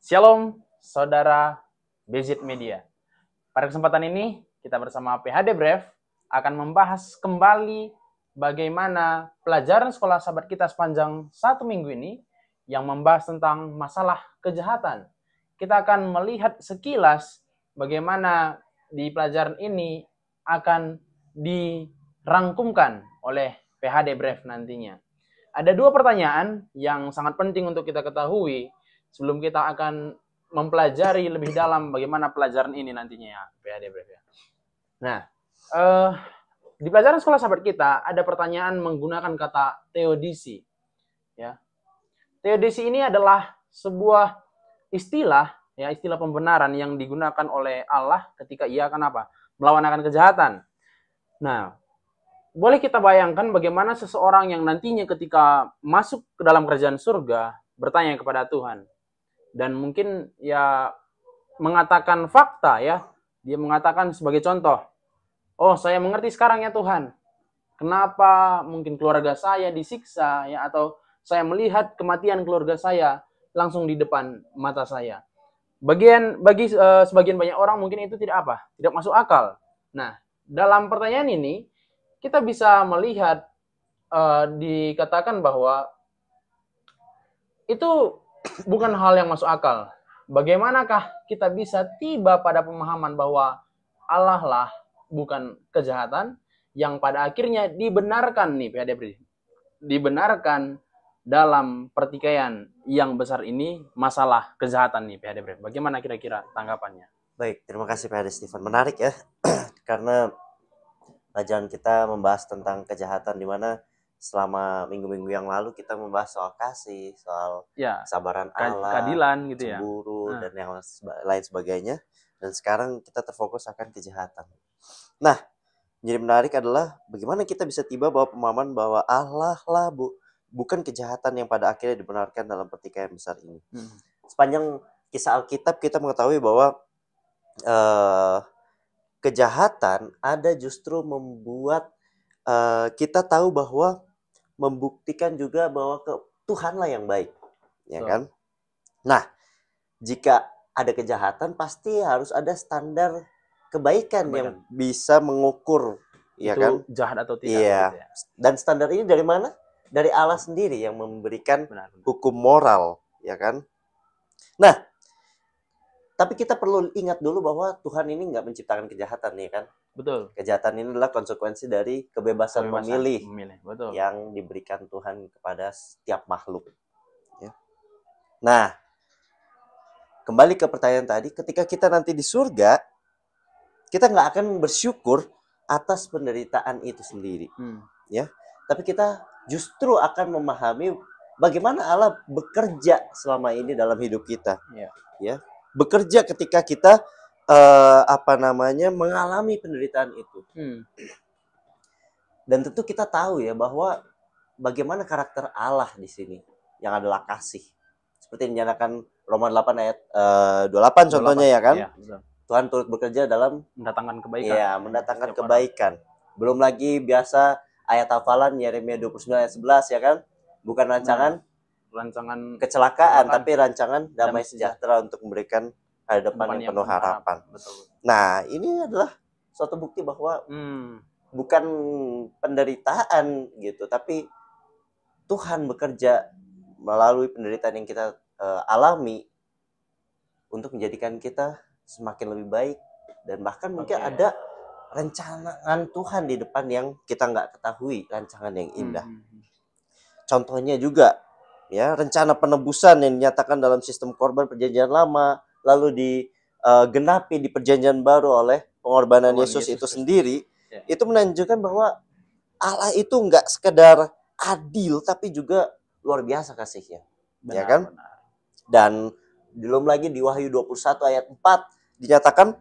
Shalom, saudara Bezit Media. Pada kesempatan ini, kita bersama PHD Bref akan membahas kembali bagaimana pelajaran sekolah sahabat kita sepanjang 1 minggu ini yang membahas tentang masalah kejahatan. Kita akan melihat sekilas bagaimana di pelajaran ini akan dirangkumkan oleh PHD Bref nantinya. Ada 2 pertanyaan yang sangat penting untuk kita ketahui sebelum kita akan mempelajari lebih dalam bagaimana pelajaran ini nantinya ya, PHD Bref ya. Nah, di pelajaran sekolah sahabat kita ada pertanyaan menggunakan kata teodisi. Ya. Teodisi ini adalah sebuah istilah, ya, istilah pembenaran yang digunakan oleh Allah ketika Ia akan apa? Melawan akan kejahatan. Nah, boleh kita bayangkan bagaimana seseorang yang nantinya ketika masuk ke dalam kerajaan surga bertanya kepada Tuhan. Dan mungkin ya mengatakan fakta ya. Dia mengatakan sebagai contoh, oh saya mengerti sekarang ya Tuhan. Kenapa mungkin keluarga saya disiksa ya, atau saya melihat kematian keluarga saya langsung di depan mata saya. Bagi sebagian banyak orang mungkin itu tidak masuk akal. Nah, dalam pertanyaan ini kita bisa melihat dikatakan bahwa itu bukan hal yang masuk akal. Bagaimanakah kita bisa tiba pada pemahaman bahwa Allah lah bukan kejahatan yang pada akhirnya dibenarkan nih PHD, dibenarkan dalam pertikaian yang besar ini, masalah kejahatan nih PHD. Bagaimana kira-kira tanggapannya? Baik, terima kasih PHD Stephen. Menarik ya, karena pelajaran kita membahas tentang kejahatan, di mana selama minggu-minggu yang lalu kita membahas soal kasih, soal kesabaran Allah, keadilan gitu ya, cemburu dan yang lain sebagainya. Dan sekarang kita terfokus akan kejahatan. Nah, jadi menarik adalah bagaimana kita bisa tiba bahwa pemahaman bahwa Allah lah bukan kejahatan yang pada akhirnya dibenarkan dalam pertikaian besar ini. Sepanjang kisah Alkitab kita mengetahui bahwa kejahatan ada justru membuat kita tahu bahwa membuktikan juga bahwa Tuhanlah yang baik, ya kan? Nah, jika ada kejahatan pasti harus ada standar kebaikan yang bisa mengukur, ya kan? Jahat atau tidak? Iya. Gitu ya. Dan standar ini dari mana? Dari Allah sendiri yang memberikan hukum moral, ya kan? Nah, tapi kita perlu ingat dulu bahwa Tuhan ini nggak menciptakan kejahatan, ya kan? Betul. Kejahatan ini adalah konsekuensi dari kebebasan memilih. Betul. Yang diberikan Tuhan kepada setiap makhluk. Ya. Nah, kembali ke pertanyaan tadi, ketika kita nanti di surga, kita nggak akan bersyukur atas penderitaan itu sendiri, ya. Tapi kita justru akan memahami bagaimana Allah bekerja selama ini dalam hidup kita, ya. Bekerja ketika kita mengalami penderitaan itu. Dan tentu kita tahu ya bahwa bagaimana karakter Allah di sini yang adalah kasih. Seperti yang dinyatakan Roma 8 ayat 28 contohnya, ya kan? Iya, Tuhan turut bekerja dalam mendatangkan kebaikan. Iya, mendatangkan kebaikan. Belum lagi biasa ayat hafalan Yeremia 29 ayat 11, ya kan? Bukan rancangan kecelakaan, tapi rancangan damai sejahtera untuk memberikan hari depan yang penuh harapan. Betul. Nah, ini adalah suatu bukti bahwa bukan penderitaan gitu, tapi Tuhan bekerja melalui penderitaan yang kita alami untuk menjadikan kita semakin lebih baik, dan bahkan mungkin ada rancangan Tuhan di depan yang kita nggak ketahui, rancangan yang indah. Contohnya juga ya, rencana penebusan yang dinyatakan dalam sistem korban perjanjian lama lalu digenapi di perjanjian baru oleh pengorbanan Yesus itu sendiri, itu menunjukkan bahwa Allah itu nggak sekedar adil, tapi juga luar biasa kasihnya, ya kan? Dan belum lagi di Wahyu 21 ayat 4 dinyatakan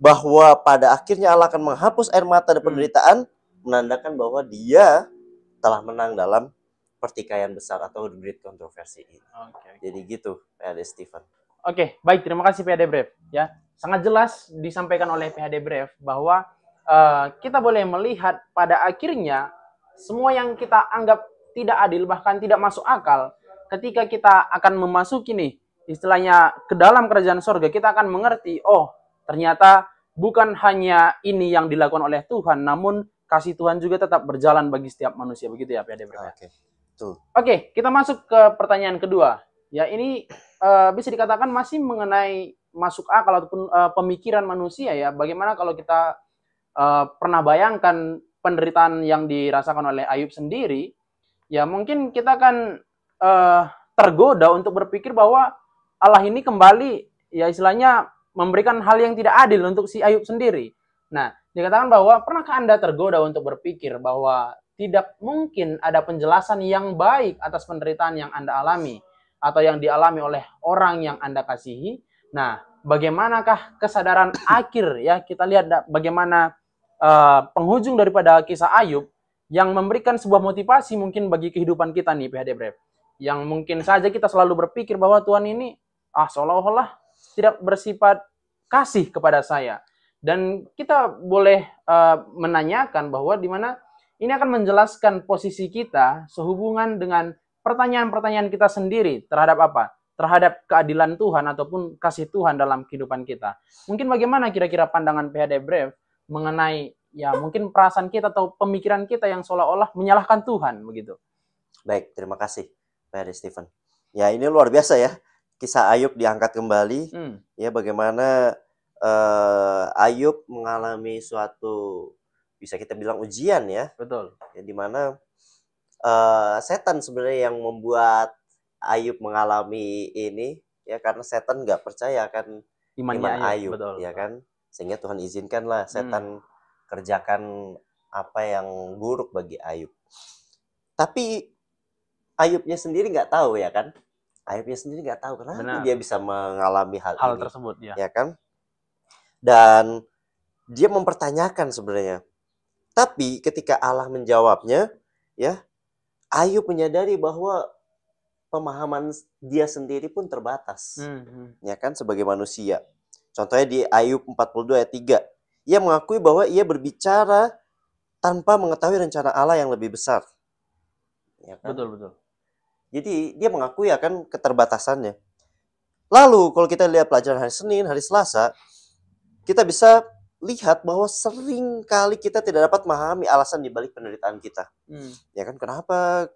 bahwa pada akhirnya Allah akan menghapus air mata dan penderitaan, menandakan bahwa Dia telah menang dalam pertikaian besar atau the great kontroversi ini. Jadi gitu, PHD Stephen. Oke, baik, terima kasih PHD Bref. Ya, sangat jelas disampaikan oleh PHD Bref bahwa kita boleh melihat pada akhirnya semua yang kita anggap tidak adil, bahkan tidak masuk akal, ketika kita akan memasuki nih istilahnya ke dalam kerajaan sorga, kita akan mengerti, oh ternyata bukan hanya ini yang dilakukan oleh Tuhan, namun kasih Tuhan juga tetap berjalan bagi setiap manusia. Begitu ya, PhD. Oke, kita masuk ke pertanyaan kedua. Ya, ini bisa dikatakan masih mengenai masuk akal ataupun pemikiran manusia ya. Bagaimana kalau kita pernah bayangkan penderitaan yang dirasakan oleh Ayub sendiri, ya mungkin kita akan tergoda untuk berpikir bahwa Allah ini kembali ya istilahnya memberikan hal yang tidak adil untuk si Ayub sendiri. Nah, dikatakan bahwa pernahkah Anda tergoda untuk berpikir bahwa tidak mungkin ada penjelasan yang baik atas penderitaan yang Anda alami atau yang dialami oleh orang yang Anda kasihi? Nah, bagaimanakah kesadaran akhir ya, kita lihat bagaimana penghujung daripada kisah Ayub yang memberikan sebuah motivasi mungkin bagi kehidupan kita nih, PHD Bref. Yang mungkin saja kita selalu berpikir bahwa Tuhan ini seolah-olah tidak bersifat kasih kepada saya. Dan kita boleh menanyakan bahwa di mana ini akan menjelaskan posisi kita sehubungan dengan pertanyaan-pertanyaan kita sendiri terhadap apa? Terhadap keadilan Tuhan ataupun kasih Tuhan dalam kehidupan kita. Mungkin bagaimana kira-kira pandangan PHD Bref mengenai ya mungkin perasaan kita atau pemikiran kita yang seolah-olah menyalahkan Tuhan begitu. Baik, terima kasih PHD Stephen. Ya, ini luar biasa ya. Kisah Ayub diangkat kembali. Ya, bagaimana Ayub mengalami suatu bisa kita bilang ujian ya. Betul. Ya, dimana setan sebenarnya yang membuat Ayub mengalami ini ya, karena setan nggak percaya akan iman Ayub. Betul, ya kan, sehingga Tuhan izinkanlah setan kerjakan apa yang buruk bagi Ayub. Tapi Ayubnya sendiri nggak tahu ya kan, Ayubnya sendiri nggak tahu kenapa dia bisa mengalami hal ini tersebut ya kan, dan dia mempertanyakan sebenarnya. Tapi ketika Allah menjawabnya ya, Ayub menyadari bahwa pemahaman dia sendiri pun terbatas. Ya kan, sebagai manusia. Contohnya di Ayub 42 ayat 3. Ia mengakui bahwa ia berbicara tanpa mengetahui rencana Allah yang lebih besar. Ya kan? Betul. Jadi dia mengakui akan keterbatasannya. Lalu kalau kita lihat pelajaran hari Senin, hari Selasa, kita bisa lihat bahwa sering kali kita tidak dapat memahami alasan dibalik penderitaan kita. Ya kan, kenapa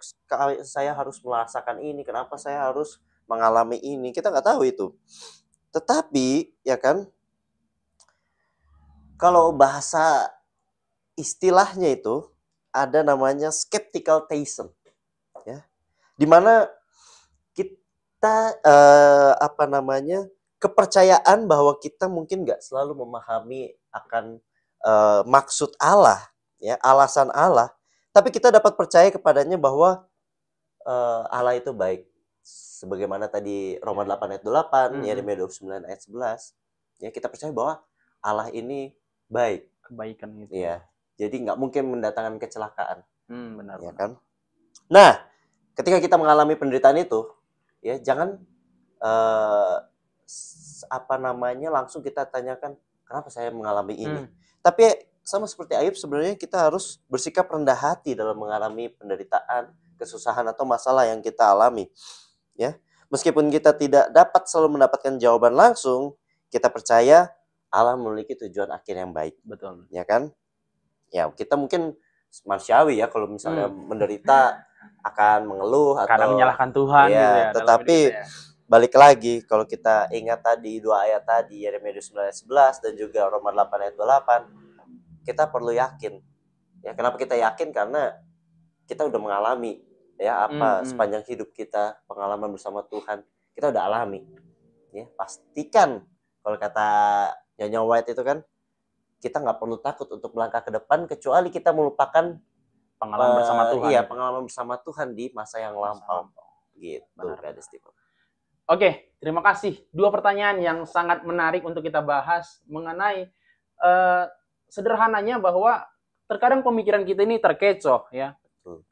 saya harus merasakan ini, kenapa saya harus mengalami ini, kita nggak tahu itu. Tetapi ya kan, kalau bahasa istilahnya itu ada namanya skeptical theism ya, dimana kita kepercayaan bahwa kita mungkin nggak selalu memahami akan maksud Allah, ya, alasan Allah, tapi kita dapat percaya kepadanya bahwa Allah itu baik. Sebagaimana tadi Roma 8 ayat 8, Yeremia 29 ayat 11, ya, kita percaya bahwa Allah ini baik. Kebaikan gitu. Ya, jadi nggak mungkin mendatangkan kecelakaan. Benar. Ya kan? Nah, ketika kita mengalami penderitaan itu, ya jangan langsung kita tanyakan kenapa saya mengalami ini. Tapi sama seperti Ayub, sebenarnya kita harus bersikap rendah hati dalam mengalami penderitaan, kesusahan atau masalah yang kita alami. Ya, meskipun kita tidak dapat selalu mendapatkan jawaban langsung, kita percaya Allah memiliki tujuan akhir yang baik. Betul. Ya kan? Ya, kita mungkin manusiawi ya kalau misalnya menderita akan mengeluh karena atau menyalahkan Tuhan ya, gitu ya. Tetapi balik lagi, kalau kita ingat tadi dua ayat tadi, Yeremia 29 ayat 11 dan juga Roma 8 ayat 28, kita perlu yakin. Ya, kenapa kita yakin? Karena kita udah mengalami ya sepanjang hidup kita, pengalaman bersama Tuhan kita udah alami. Ya, pastikan kalau kata Nyonya White itu kan, kita nggak perlu takut untuk melangkah ke depan kecuali kita melupakan pengalaman bersama Tuhan. Iya, pengalaman bersama Tuhan di masa yang lampau. Gitu, Kak Stephen. Oke, terima kasih. Dua pertanyaan yang sangat menarik untuk kita bahas mengenai sederhananya bahwa terkadang pemikiran kita ini terkecoh ya.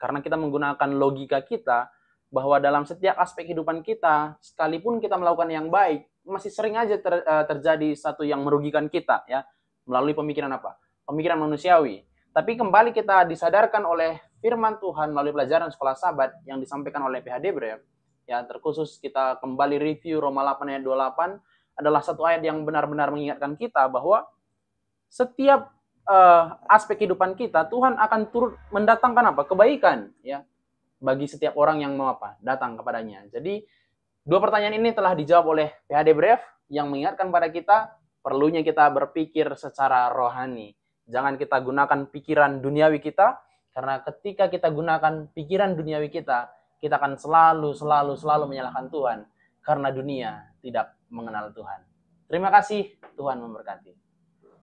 Karena kita menggunakan logika kita bahwa dalam setiap aspek kehidupan kita, sekalipun kita melakukan yang baik, masih sering aja terjadi satu yang merugikan kita ya, melalui pemikiran apa? Pemikiran manusiawi. Tapi kembali kita disadarkan oleh firman Tuhan melalui pelajaran sekolah Sabat yang disampaikan oleh PHD Bref, ya, terkhusus kita kembali review Roma 8 ayat 28 adalah satu ayat yang benar-benar mengingatkan kita bahwa setiap aspek kehidupan kita, Tuhan akan turut mendatangkan apa? Kebaikan, ya, bagi setiap orang yang mau apa? Datang kepadanya. Jadi, dua pertanyaan ini telah dijawab oleh PHD Bref yang mengingatkan pada kita perlunya kita berpikir secara rohani. Jangan kita gunakan pikiran duniawi kita, karena ketika kita gunakan pikiran duniawi kita akan selalu menyalahkan Tuhan, karena dunia tidak mengenal Tuhan. Terima kasih, Tuhan memberkati.